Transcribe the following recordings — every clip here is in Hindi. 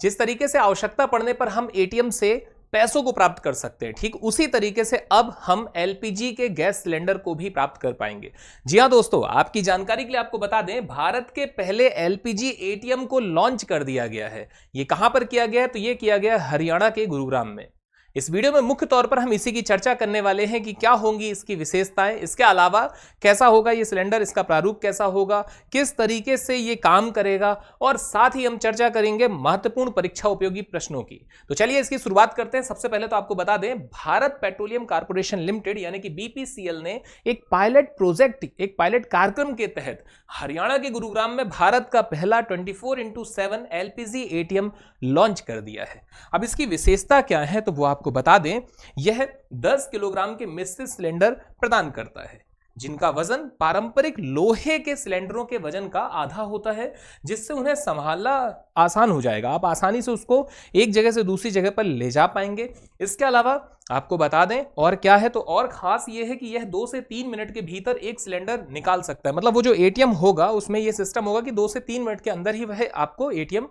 जिस तरीके से आवश्यकता पड़ने पर हम एटीएम से पैसों को प्राप्त कर सकते हैं, ठीक उसी तरीके से अब हम एलपीजी के गैस सिलेंडर को भी प्राप्त कर पाएंगे। जी हां दोस्तों, आपकी जानकारी के लिए आपको बता दें, भारत के पहले एलपीजी एटीएम को लॉन्च कर दिया गया है। यह कहां पर किया गया है? तो यह किया गया हरियाणा के गुरुग्राम में। इस वीडियो में मुख्य तौर पर हम इसी की चर्चा करने वाले हैं कि क्या होंगी इसकी विशेषताएं, इसके अलावा कैसा होगा ये सिलेंडर, इसका प्रारूप कैसा होगा, किस तरीके से ये काम करेगा, और साथ ही हम चर्चा करेंगे महत्वपूर्ण परीक्षा उपयोगी प्रश्नों की। तो चलिए इसकी शुरुआत करते हैं। सबसे पहले तो आपको बता दें, भारत पेट्रोलियम कॉर्पोरेशन लिमिटेड यानी कि बीपीसीएल ने एक पायलट प्रोजेक्ट, एक पायलट कार्यक्रम के तहत हरियाणा के गुरुग्राम में भारत का पहला 24x7 एलपीजी एटीएम लॉन्च कर दिया है। अब इसकी विशेषता क्या है तो वो आपको बता दें, यह 10 किलोग्राम के मिश्रित सिलेंडर प्रदान करता है, जिनका वजन पारंपरिक लोहे के सिलेंडरों के वजन का आधा होता है, जिससे उन्हें संभालना आसान हो जाएगा। आप आसानी से उसको एक जगह से दूसरी जगह पर ले जा पाएंगे। इसके अलावा आपको बता दें और क्या है, तो और खास ये है कि यह 2 से 3 मिनट के भीतर एक सिलेंडर निकाल सकता है। मतलब वो जो एटीएम होगा उसमें यह सिस्टम होगा कि 2 से 3 मिनट के अंदर ही वह आपको एटीएम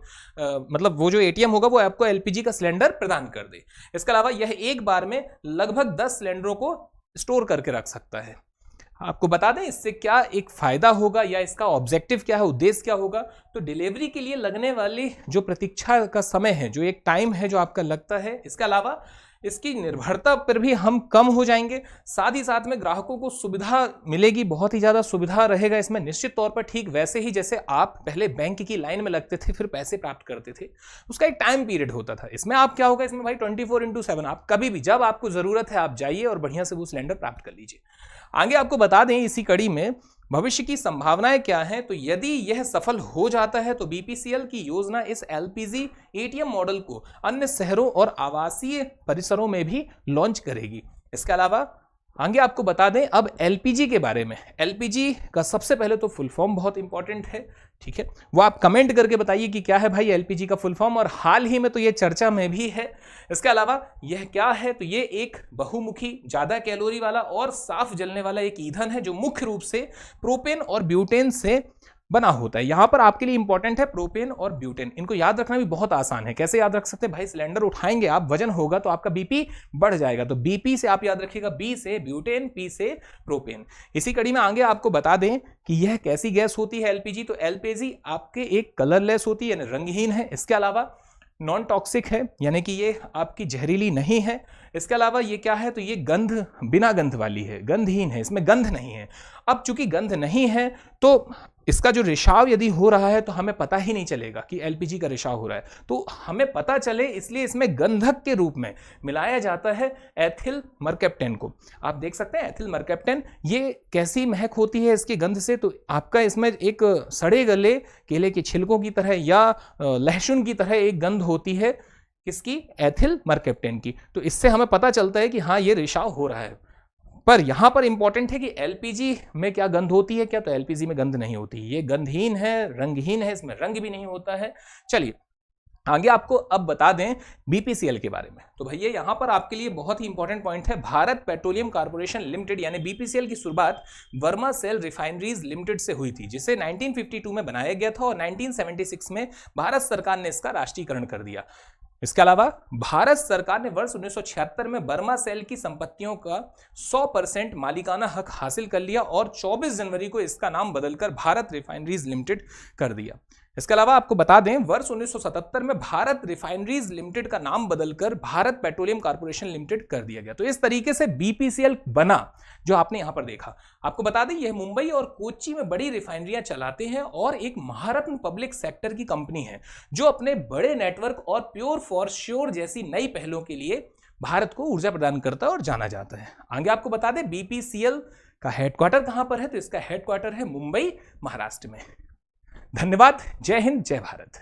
मतलब वो जो एटीएम होगा वो आपको एलपीजी का सिलेंडर प्रदान कर दे। इसके अलावा यह एक बार में लगभग 10 सिलेंडरों को स्टोर करके रख सकता है। आपको बता दें इससे क्या एक फायदा होगा या इसका ऑब्जेक्टिव क्या है, उद्देश्य क्या होगा। तो डिलीवरी के लिए लगने वाली जो प्रतीक्षा का समय है, जो एक टाइम है जो आपका लगता है, इसके अलावा इसकी निर्भरता पर भी हम कम हो जाएंगे। साथ ही साथ में ग्राहकों को सुविधा मिलेगी, बहुत ही ज़्यादा सुविधा रहेगा इसमें निश्चित तौर पर। ठीक वैसे ही जैसे आप पहले बैंक की लाइन में लगते थे फिर पैसे प्राप्त करते थे, उसका एक टाइम पीरियड होता था। इसमें आप क्या होगा, इसमें भाई 24x7 आप कभी भी जब आपको ज़रूरत है आप जाइए और बढ़िया से वो सिलेंडर प्राप्त कर लीजिए। आगे आपको बता दें इसी कड़ी में भविष्य की संभावनाएं क्या हैं। तो यदि यह सफल हो जाता है तो बीपीसीएल की योजना इस एलपीजी एटीएम मॉडल को अन्य शहरों और आवासीय परिसरों में भी लॉन्च करेगी। इसके अलावा आगे आपको बता दें अब एलपीजी के बारे में। एलपीजी का सबसे पहले तो फुल फॉर्म बहुत इंपॉर्टेंट है, ठीक है, वो आप कमेंट करके बताइए कि क्या है भाई एलपीजी का फुल फॉर्म। और हाल ही में तो ये चर्चा में भी है। इसके अलावा यह क्या है, तो ये एक बहुमुखी, ज्यादा कैलोरी वाला और साफ जलने वाला एक ईंधन है जो मुख्य रूप से प्रोपेन और ब्यूटेन से बना होता है। यहां पर आपके लिए इंपॉर्टेंट है प्रोपेन और ब्यूटेन, इनको याद रखना भी बहुत आसान है। कैसे याद रख सकते हैं भाई, सिलेंडर उठाएंगे आप, वजन होगा तो आपका बीपी बढ़ जाएगा, तो बीपी से आप याद रखिएगा, बी से ब्यूटेन, पी से प्रोपेन। इसी कड़ी में आगे आपको बता दें कि यह कैसी गैस होती है एलपीजी। तो एलपीजी आपके एक कलरलेस होती है, यानी रंगहीन है। इसके अलावा नॉन टॉक्सिक है, यानी कि ये आपकी जहरीली नहीं है। इसके अलावा ये क्या है, तो ये गंध, बिना गंध वाली है, गंधहीन है, इसमें गंध नहीं है। अब चूंकि गंध नहीं है तो इसका जो रिसाव यदि हो रहा है तो हमें पता ही नहीं चलेगा कि एलपीजी का रिसाव हो रहा है। तो हमें पता चले इसलिए इसमें गंधक के रूप में मिलाया जाता है एथिल मरकैप्टेन को। आप देख सकते हैं एथिल मरकैप्टेन, ये कैसी महक होती है इसकी गंध से, तो आपका इसमें एक सड़े गले केले के छिलकों की तरह या लहसुन की तरह एक गंध होती है, किसकी, एथिल मरकैप्टेन की। तो इससे हमें पता चलता है कि हाँ ये रिसाव हो रहा है। पर यहां पर इंपॉर्टेंट है कि एलपीजी में क्या गंध होती है क्या, तो एलपीजी में गंध नहीं होती, ये गंधहीन है, रंगहीन है, इसमें रंग भी नहीं होता है। चलिए आगे आपको अब बता दें बीपीसीएल के बारे में। तो भैया यहां पर आपके लिए बहुत ही इंपॉर्टेंट पॉइंट है, भारत पेट्रोलियम कॉर्पोरेशन लिमिटेड यानी बीपीसीएल की शुरुआत वर्मा सेल रिफाइनरीज लिमिटेड से हुई थी, जिसे 1952 में बनाया गया था और 1976 में भारत सरकार ने इसका राष्ट्रीयकरण कर दिया। इसके अलावा भारत सरकार ने वर्ष 1976 में बर्मा सेल की संपत्तियों का 100% मालिकाना हक हासिल कर लिया और 24 जनवरी को इसका नाम बदलकर भारत रिफाइनरीज लिमिटेड कर दिया। इसके अलावा आपको बता दें वर्ष 1977 में भारत रिफाइनरीज लिमिटेड का नाम बदलकर भारत पेट्रोलियम कॉर्पोरेशन लिमिटेड कर दिया गया। तो इस तरीके से बीपीसीएल बना, जो आपने यहां पर देखा। आपको बता दें यह मुंबई और कोच्चि में बड़ी रिफाइनरियां चलाते हैं और एक महारत्न पब्लिक सेक्टर की कंपनी है जो अपने बड़े नेटवर्क और प्योर फॉर श्योर जैसी नई पहलों के लिए भारत को ऊर्जा प्रदान करता है और जाना जाता है। आगे आपको बता दें बीपीसीएल का हेडक्वार्टर कहां पर है, तो इसका हेडक्वार्टर है मुंबई, महाराष्ट्र में। धन्यवाद। जय हिंद, जय भारत।